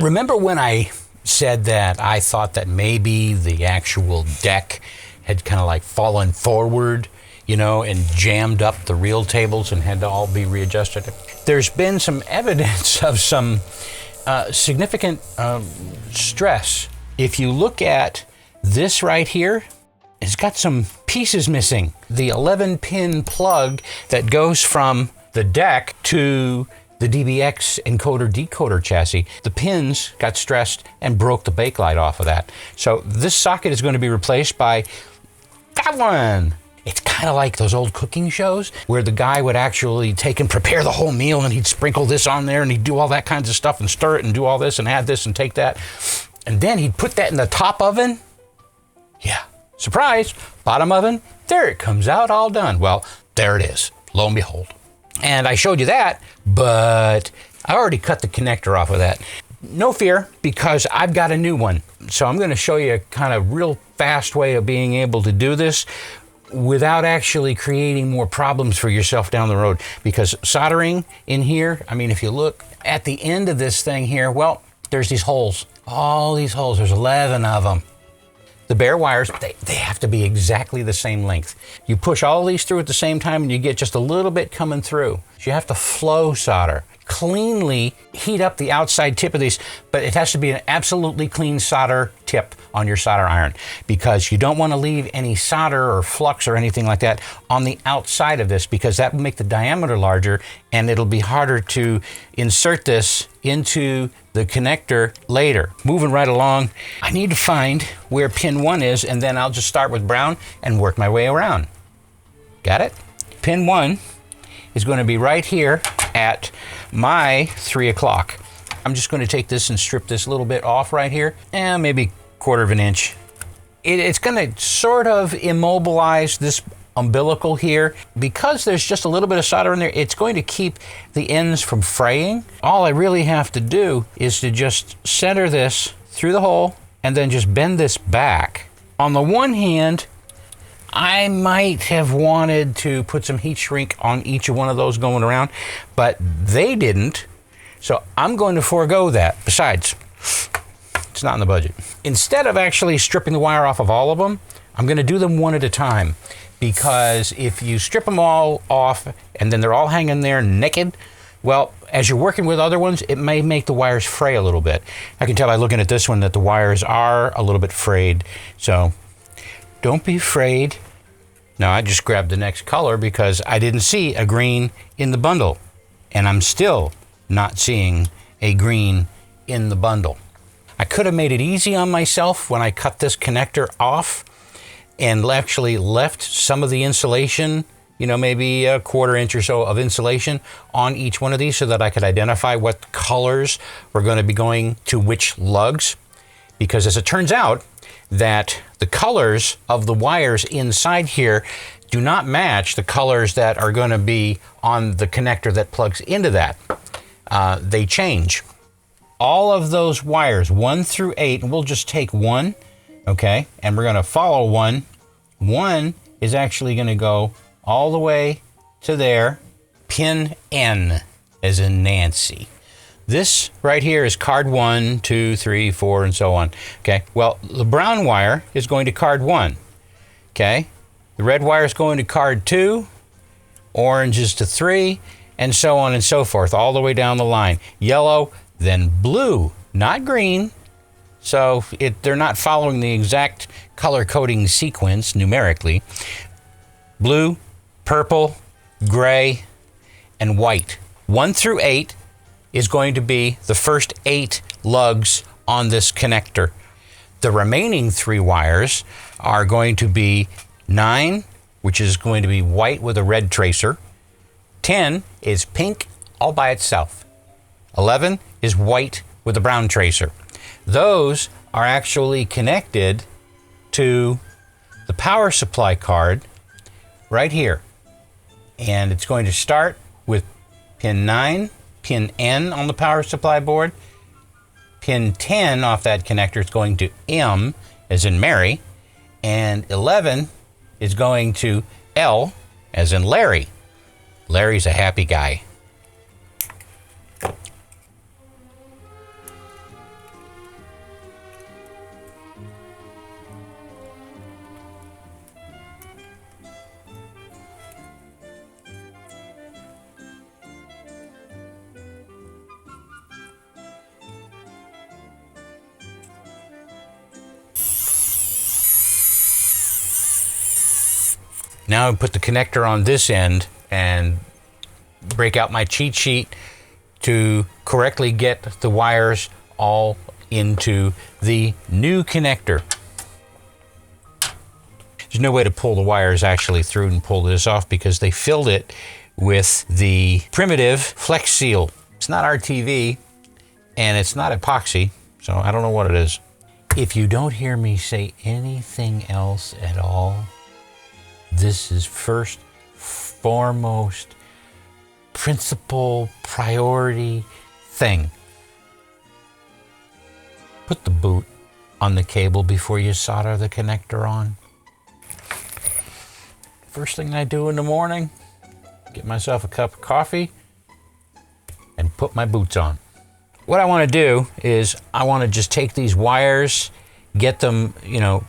Remember when I said that I thought that maybe the actual deck had kind of like fallen forward, you know, and jammed up the reel tables and had to all be readjusted? There's been some evidence of some significant stress. If you look at this right here, it's got some pieces missing. The 11-pin plug that goes from the deck to the DBX encoder decoder chassis, the pins got stressed and broke the bakelite off of that. So this socket is going to be replaced by that one. It's kind of like those old cooking shows where the guy would actually take and prepare the whole meal, and he'd sprinkle this on there and he'd do all that kinds of stuff and stir it and do all this and add this and take that. And then he'd put that in the top oven. Yeah, surprise, bottom oven, there it comes out all done. Well, there it is, lo and behold. And I showed you that, but I already cut the connector off of that. No fear, because I've got a new one. So I'm going to show you a kind of real fast way of being able to do this without actually creating more problems for yourself down the road. Because soldering in here, I mean, if you look at the end of this thing here, well, there's these holes, all these holes, there's 11 of them. The bare wires, they have to be exactly the same length. You push all these through at the same time and you get just a little bit coming through. So you have to flow solder. Cleanly heat up the outside tip of these, but it has to be an absolutely clean solder tip on your solder iron, because you don't want to leave any solder or flux or anything like that on the outside of this, because that will make the diameter larger and it'll be harder to insert this into the connector later. Moving right along, I need to find where pin 1 is, and then I'll just start with brown and work my way around. Got it? Pin 1 is going to be right here at my 3 o'clock. I'm just going to take this and strip this little bit off right here, and maybe 1/4 of an inch. It's going to sort of immobilize this umbilical here. Because there's just a little bit of solder in there, it's going to keep the ends from fraying. All I really have to do is to just center this through the hole and then just bend this back. On the one hand, I might have wanted to put some heat shrink on each of one of those going around, but they didn't, so I'm going to forego that. Besides, it's not in the budget. Instead of actually stripping the wire off of all of them, I'm going to do them one at a time, because if you strip them all off and then they're all hanging there naked, well, as you're working with other ones, it may make the wires fray a little bit. I can tell by looking at this one that the wires are a little bit frayed, so don't be afraid. Now, I just grabbed the next color because I didn't see a green in the bundle, and I'm still not seeing a green in the bundle. I could have made it easy on myself when I cut this connector off and actually left some of the insulation, you know, maybe 1/4 inch or so of insulation on each one of these, so that I could identify what colors were going to be going to which lugs. Because as it turns out, that the colors of the wires inside here do not match the colors that are going to be on the connector that plugs into that. They change. All of those wires, 1 through 8, and we'll just take 1, okay, and we're going to follow 1. 1 is actually going to go all the way to there, pin N, as in Nancy. This right here is card 1, 2, 3, 4, and so on. Okay, well, the brown wire is going to card 1. Okay, the red wire is going to card 2, orange is to 3, and so on and so forth, all the way down the line. Yellow, then blue, not green. So they're not following the exact color coding sequence numerically. Blue, purple, gray, and white. 1 through 8 is going to be the first 8 lugs on this connector. The remaining 3 wires are going to be 9, which is going to be white with a red tracer. 10 is pink all by itself. 11 is white with a brown tracer. Those are actually connected to the power supply card right here. And it's going to start with pin 9, pin N on the power supply board. Pin 10 off that connector is going to M, as in Mary, and 11 is going to L, as in Larry. Larry's a happy guy. Now I put the connector on this end and break out my cheat sheet to correctly get the wires all into the new connector. There's no way to pull the wires actually through and pull this off because they filled it with the primitive Flex Seal. It's not RTV and it's not epoxy, so I don't know what it is. If you don't hear me say anything else at all, this is first, foremost, principal, priority thing. Put the boot on the cable before you solder the connector on. First thing I do in the morning, get myself a cup of coffee and put my boots on. What I want to do is I want to just take these wires, get them, you know,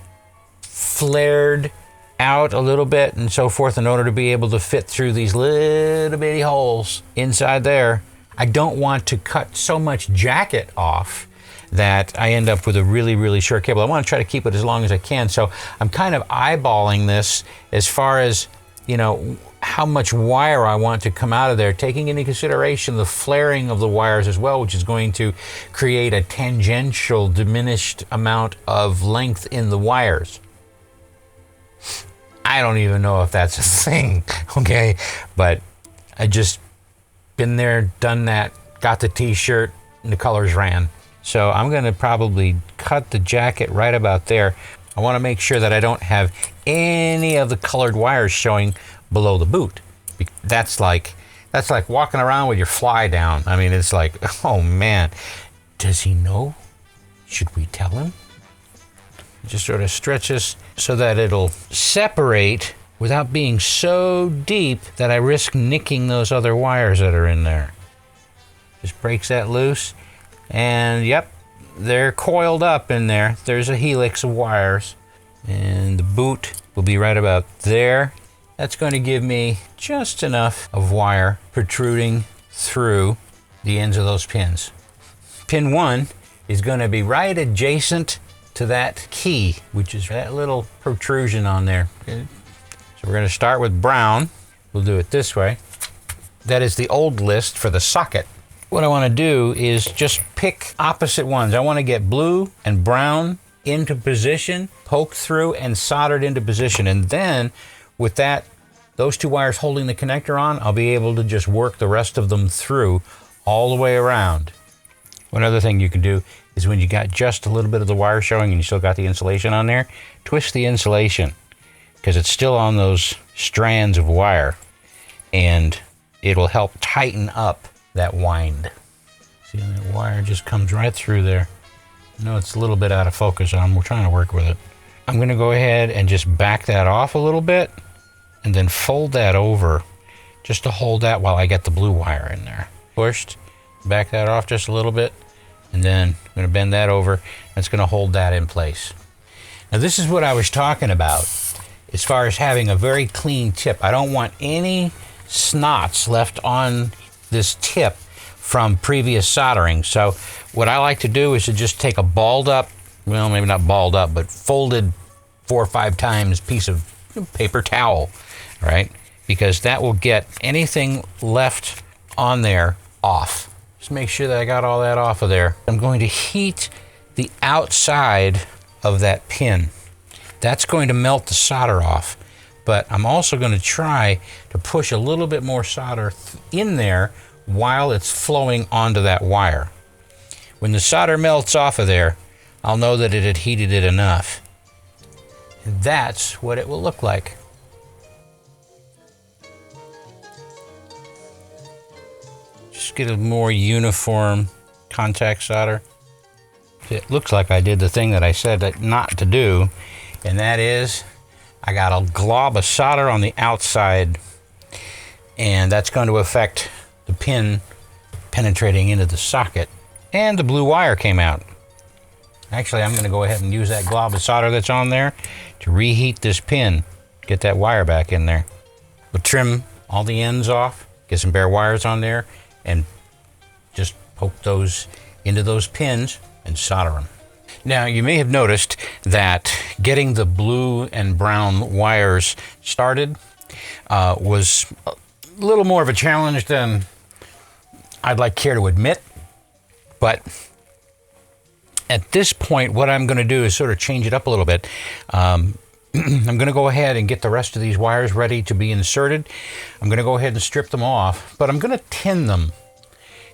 flared out a little bit and so forth in order to be able to fit through these little bitty holes inside there. I don't want to cut so much jacket off that I end up with a really, really short cable. I want to try to keep it as long as I can. So I'm kind of eyeballing this as far as, you know, how much wire I want to come out of there, taking into consideration the flaring of the wires as well, which is going to create a tangential diminished amount of length in the wires. I don't even know if that's a thing, okay? But I just been there, done that, got the t-shirt, and the colors ran. So I'm gonna probably cut the jacket right about there. I wanna make sure that I don't have any of the colored wires showing below the boot. That's like walking around with your fly down. I mean, it's like, oh man, does he know? Should we tell him? Just sort of stretch this so that it'll separate without being so deep that I risk nicking those other wires that are in there. Just breaks that loose. And yep, they're coiled up in there. There's a helix of wires. And the boot will be right about there. That's going to give me just enough of wire protruding through the ends of those pins. Pin 1 is going to be right adjacent to that key, which is that little protrusion on there. Okay. So we're going to start with brown. We'll do it this way. That is the old list for the socket. What I want to do is just pick opposite ones. I want to get blue and brown into position, poked through and soldered into position. And then with that, those two wires holding the connector on, I'll be able to just work the rest of them through all the way around. One other thing you can do is when you got just a little bit of the wire showing and you still got the insulation on there, twist the insulation because it's still on those strands of wire and it'll help tighten up that wind. See, that wire just comes right through there. I know it's a little bit out of focus, we're trying to work with it. I'm gonna go ahead and just back that off a little bit and then fold that over just to hold that while I get the blue wire in there. Pushed, back that off just a little bit, and then I'm gonna bend that over. That's gonna hold that in place. Now this is what I was talking about as far as having a very clean tip. I don't want any snots left on this tip from previous soldering. So what I like to do is to just take a balled up, well, maybe not balled up, but folded 4 or 5 times piece of paper towel, right? Because that will get anything left on there off. Just make sure that I got all that off of there. I'm going to heat the outside of that pin. That's going to melt the solder off. But I'm also going to try to push a little bit more solder in there while it's flowing onto that wire. When the solder melts off of there, I'll know that it had heated it enough. And that's what it will look like. Just get a more uniform contact solder. It looks like I did the thing that I said that not to do, and that is I got a glob of solder on the outside, and that's going to affect the pin penetrating into the socket, and the blue wire came out. Actually, I'm going to go ahead and use that glob of solder that's on there to reheat this pin, get that wire back in there. We'll trim all the ends off, get some bare wires on there, and just poke those into those pins and solder them. Now, you may have noticed that getting the blue and brown wires started was a little more of a challenge than I'd care to admit. But at this point, what I'm going to do is sort of change it up a little bit. I'm going to go ahead and get the rest of these wires ready to be inserted. I'm going to go ahead and strip them off, but I'm going to tin them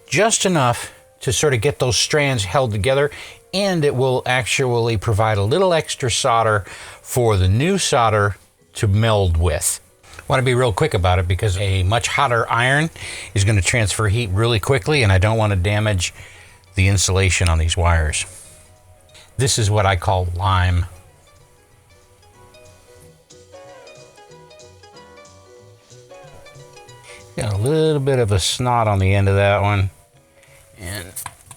just enough to sort of get those strands held together, and it will actually provide a little extra solder for the new solder to meld with. I want to be real quick about it because a much hotter iron is going to transfer heat really quickly, and I don't want to damage the insulation on these wires. This is what I call lime. Got a little bit of a snot on the end of that one, and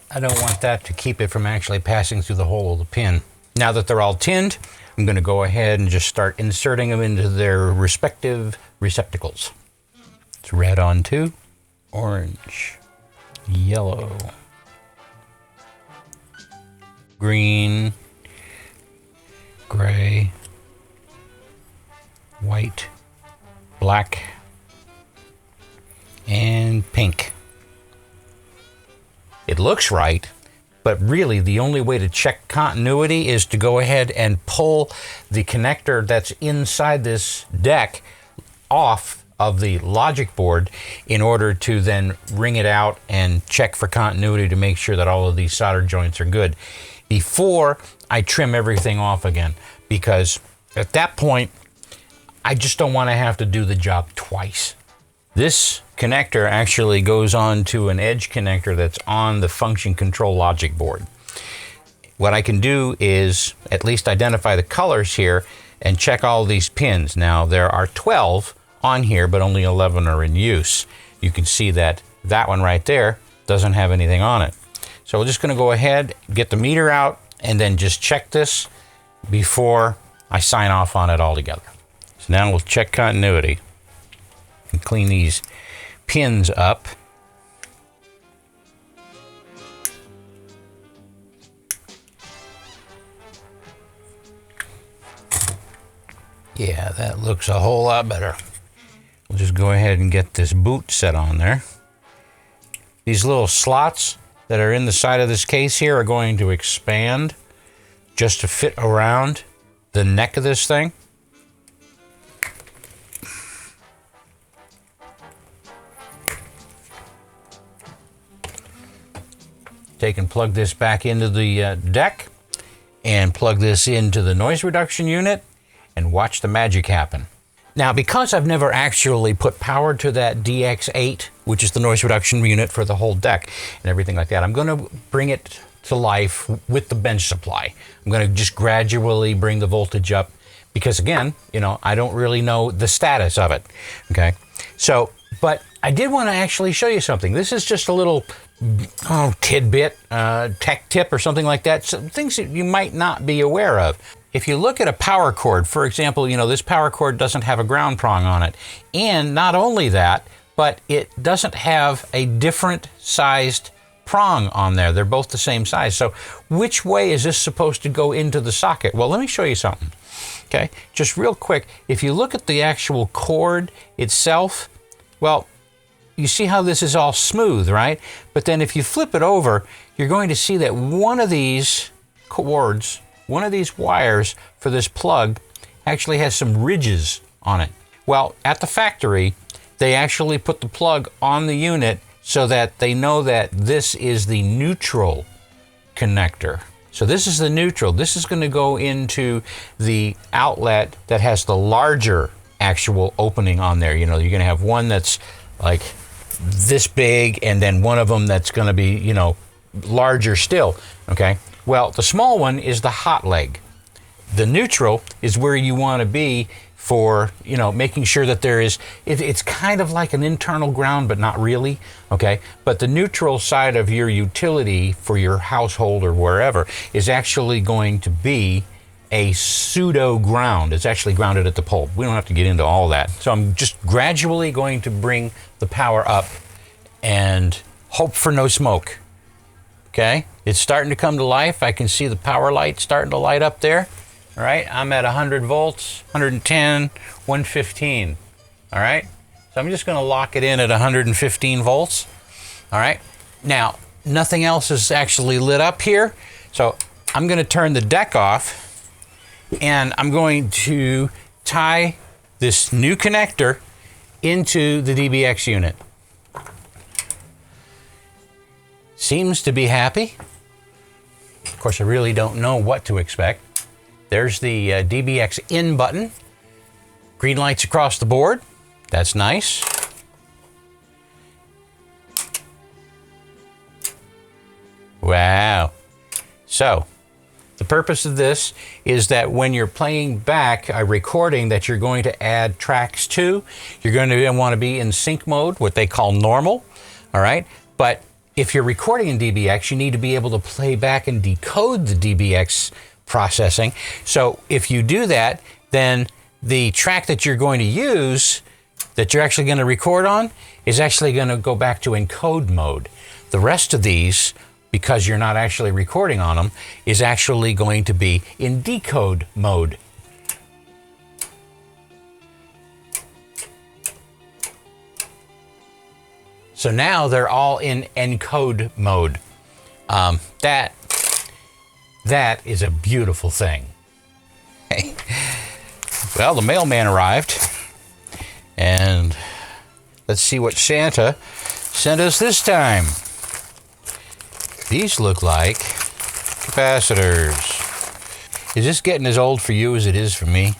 I don't want that to keep it from actually passing through the hole of the pin. Now that they're all tinned, I'm going to go ahead and just start inserting them into their respective receptacles. It's red on 2, orange, yellow, green, gray, white, black, and pink. It looks right, but really the only way to check continuity is to go ahead and pull the connector that's inside this deck off of the logic board in order to then wring it out and check for continuity to make sure that all of these solder joints are good before I trim everything off again, because at that point I just don't want to have to do the job twice. This connector actually goes on to an edge connector that's on the function control logic board. What I can do is at least identify the colors here and check all these pins. Now there are 12 on here, but only 11 are in use. You can see that that one right there doesn't have anything on it. So we're just going to go ahead, get the meter out, and then just check this before I sign off on it altogether. So now we'll check continuity and clean these pins up. Yeah, that looks a whole lot better. We'll just go ahead and get this boot set on there. These little slots that are in the side of this case here are going to expand just to fit around the neck of this thing. Take and plug this back into the deck and plug this into the noise reduction unit and watch the magic happen. Now, because I've never actually put power to that DX8, which is the noise reduction unit for the whole deck and everything like that, I'm going to bring it to life with the bench supply. I'm going to just gradually bring the voltage up because, again, you know, I don't really know the status of it. Okay, so, but I did want to actually show you something. This is just a little tidbit, tech tip or something like that, some things that you might not be aware of. If you look at a power cord, for example, you know, this power cord doesn't have a ground prong on it. And not only that, but it doesn't have a different sized prong on there. They're both the same size. So which way is this supposed to go into the socket? Well, let me show you something. Okay, just real quick, if you look at the actual cord itself, well, you see how this is all smooth, right? But then if you flip it over, you're going to see that one of these cords, one of these wires for this plug actually has some ridges on it. Well, at the factory, they actually put the plug on the unit so that they know that this is the neutral connector. So this is the neutral. This is going to go into the outlet that has the larger actual opening on there. You know, you're going to have one that's like this big and then one of them that's going to be, you know, larger still. Okay, well, the small one is the hot leg. The neutral is where you want to be for, you know, making sure that there is, it's kind of like an internal ground, but not really, okay? But the neutral side of your utility for your household or wherever is actually going to be a pseudo ground. It's actually grounded at the pole. We don't have to get into all that. So I'm just gradually going to bring the power up and hope for no smoke, okay? It's starting to come to life. I can see the power light starting to light up there. All right, I'm at 100 volts, 110, 115. All right, so I'm just going to lock it in at 115 volts. All right, now nothing else is actually lit up here, so I'm going to turn the deck off, and I'm going to tie this new connector into the DBX unit. Seems to be happy. Of course, I really don't know what to expect. There's the DBX in button. Green lights across the board. That's nice. Wow. So, the purpose of this is that when you're playing back a recording that you're going to add tracks to, you're going to want to be in sync mode, what they call normal. All right? But if you're recording in DBX, you need to be able to play back and decode the DBX processing. So if you do that, then the track that you're going to use, that you're actually going to record on, is actually going to go back to encode mode. The rest of these, because you're not actually recording on them, is actually going to be in decode mode. So now they're all in encode mode. That is a beautiful thing. Okay. Well, the mailman arrived, and let's see what Santa sent us this time. These look like capacitors. Is this getting as old for you as it is for me?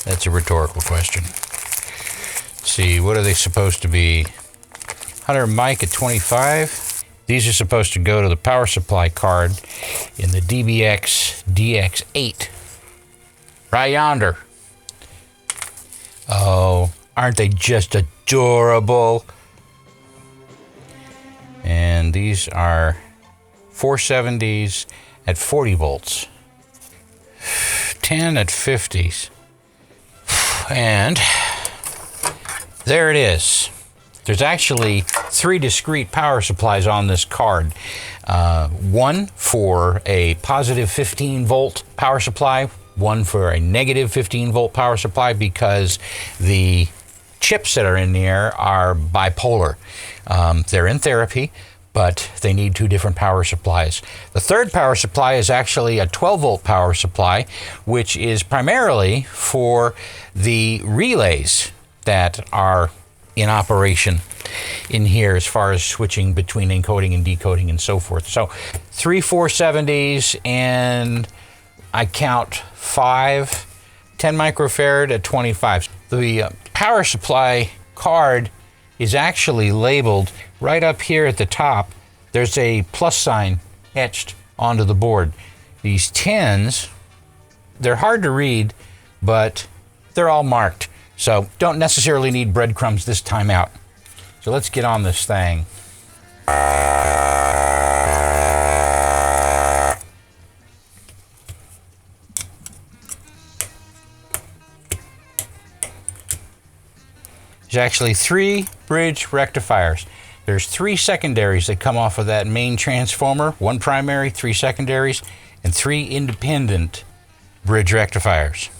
That's a rhetorical question. Let's see, what are they supposed to be? 100 mic at 25. These are supposed to go to the power supply card in the DBX DX8. Right yonder. Oh, aren't they just adorable? And these are 470s at 40 volts. 10 at 50s. And there it is. There's actually 3 discrete power supplies on this card. One for a positive 15 volt power supply, one for a negative 15 volt power supply, because the chips that are in there are bipolar. They're in therapy, but they need 2 different power supplies. The third power supply is actually a 12 volt power supply, which is primarily for the relays that are in operation in here as far as switching between encoding and decoding and so forth. So 3 470s, and I count 5 10 microfarad at 25. The power supply card is actually labeled right up here at the top. There's a plus sign etched onto the board. These 10s, they're hard to read, but they're all marked. So don't necessarily need breadcrumbs this time out. So let's get on this thing. There's actually 3 bridge rectifiers. There's 3 secondaries that come off of that main transformer, 1 primary, 3 secondaries, and 3 independent bridge rectifiers.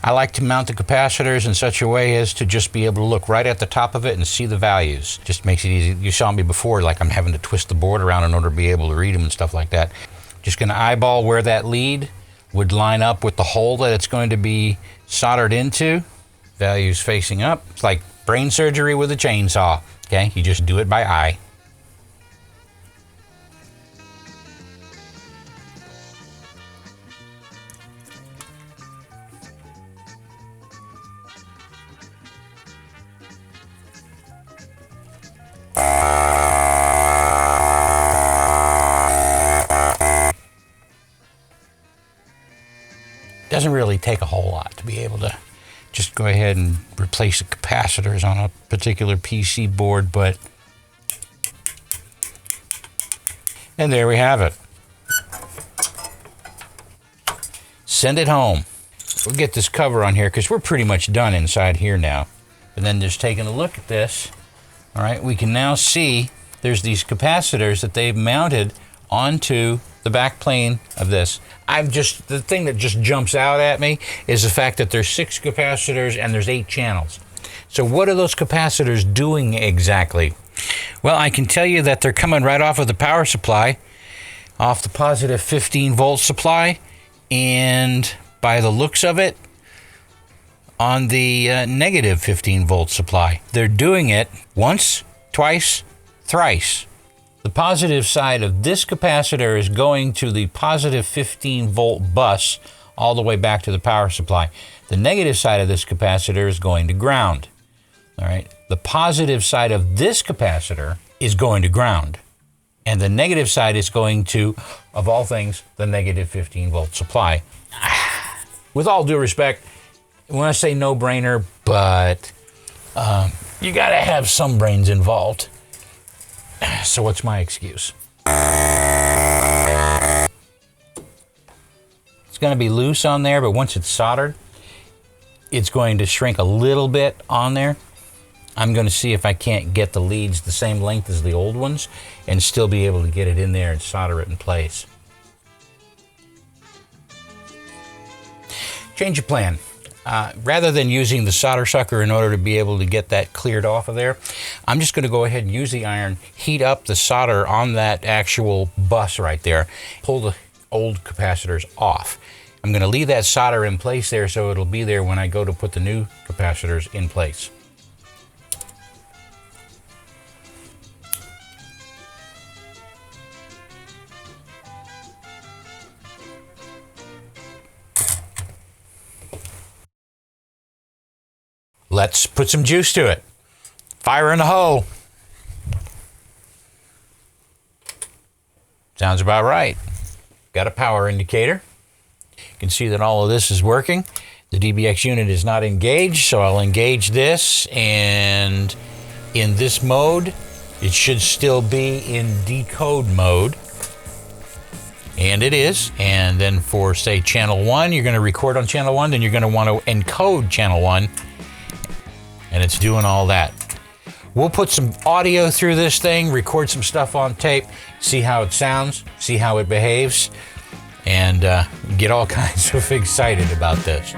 I like to mount the capacitors in such a way as to just be able to look right at the top of it and see the values. Just makes it easy. You saw me before, like I'm having to twist the board around in order to be able to read them and stuff like that. Just going to eyeball where that lead would line up with the hole that it's going to be soldered into. Values facing up. It's like brain surgery with a chainsaw. Okay, you just do it by eye. Doesn't really take a whole lot to be able to just go ahead and replace the capacitors on a particular PC board, but and there we have it. Send it home. We'll get this cover on here because we're pretty much done inside here now. And then just taking a look at this, all right, we can now see there's these capacitors that they've mounted onto the back plane of this, the thing that just jumps out at me is the fact that there's 6 capacitors and there's 8 channels. So what are those capacitors doing exactly? Well, I can tell you that they're coming right off of the power supply, off the positive 15 volt supply, and by the looks of it, on the negative 15 volt supply. They're doing it once, twice, thrice. The positive side of this capacitor is going to the positive 15 volt bus all the way back to the power supply. The negative side of this capacitor is going to ground. All right. The positive side of this capacitor is going to ground. And the negative side is going to, of all things, the negative 15 volt supply. With all due respect, when I say no-brainer, but you got to have some brains involved. So what's my excuse? It's going to be loose on there, but once it's soldered, it's going to shrink a little bit on there. I'm going to see if I can't get the leads the same length as the old ones and still be able to get it in there and solder it in place. Change of plan. Rather than using the solder sucker in order to be able to get that cleared off of there, I'm just going to go ahead and use the iron, heat up the solder on that actual bus right there, pull the old capacitors off. I'm going to leave that solder in place there so it'll be there when I go to put the new capacitors in place. Let's put some juice to it. Fire in the hole. Sounds about right. Got a power indicator. You can see that all of this is working. The DBX unit is not engaged, so I'll engage this, and in this mode, it should still be in decode mode. And it is. And then for, say, channel 1, you're going to record on channel 1, then you're going to want to encode channel 1. And it's doing all that. We'll put some audio through this thing, record some stuff on tape, see how it sounds, see how it behaves, and get all kinds of excited about this.